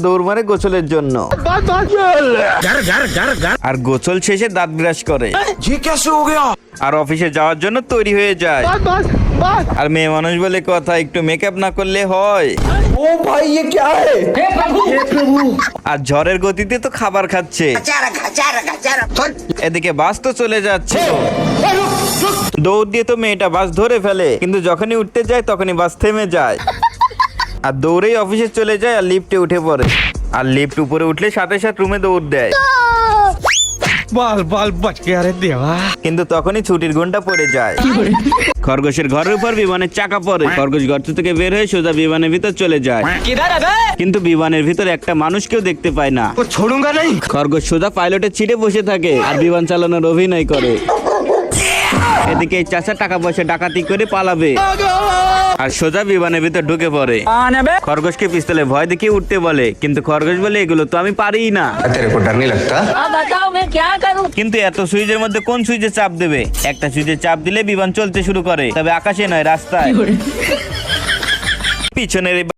দৌড় মারে গোসলের জন্য আর গোসল শেষে দাঁত ব্রাশ করে আর অফিসে যাওয়ার জন্য তৈরি হয়ে যায়। আর মেয়ে মানুষ বলে কথা, একটু মেকআপ না করলে হয়। ও ভাই ये क्या है? আর ঝড়ের গতিতে তো খাবার খাচ্ছে। এদিকে বাস তো চলে যাচ্ছে। দৌড় দিয়ে তো মেয়েটা বাস ধরে ফেলে, কিন্তু যখনই উঠতে যায় তখনই বাস থেমে যায়। আর দৌড়েই অফিসে চলে যায় আর লিফটে উঠে পড়ে। আর লিফট উপরে উঠলে সাথে সাথে রুমে দৌড় দেয়। बाल बाल बच गया रे देवा। কিন্তু তখনই ছুটির ঘন্টা পড়ে যায়। খরগোশের ঘরের উপর বিমানের চাকা পড়ে। খরগোশ গর্ত থেকে বের হয়ে সোজা বিমানের ভিতর চলে যায়। কিন্তু বিমানের ভিতর একটা মানুষকেও দেখতে পায় না। छोड़ूंगा नहीं। খরগোশ সোজা পাইলটের সিটে বসে থাকে আর বিমান চালানোর অভিনয় করে। এদিকে এই চাচা টাকা পয়সা ডাকাতি করে পালাবে আর সোজা বিমানের ভিতর ঢুকে পড়ে। খরগোশকে পিস্তলে ভয় দেখিয়ে উঠতে বলে, কিন্তু খরগোশ বলে এগুলো তো আমি পারিই না। तेरे को डर नहीं लगता? কিন্তু এত সুইচের মধ্যে কোন সুইচে চাপ দেবে? একটা সুইচে চাপ দিলে বিমান চলতে শুরু করে, তবে আকাশে নয়, রাস্তায়। পিছনের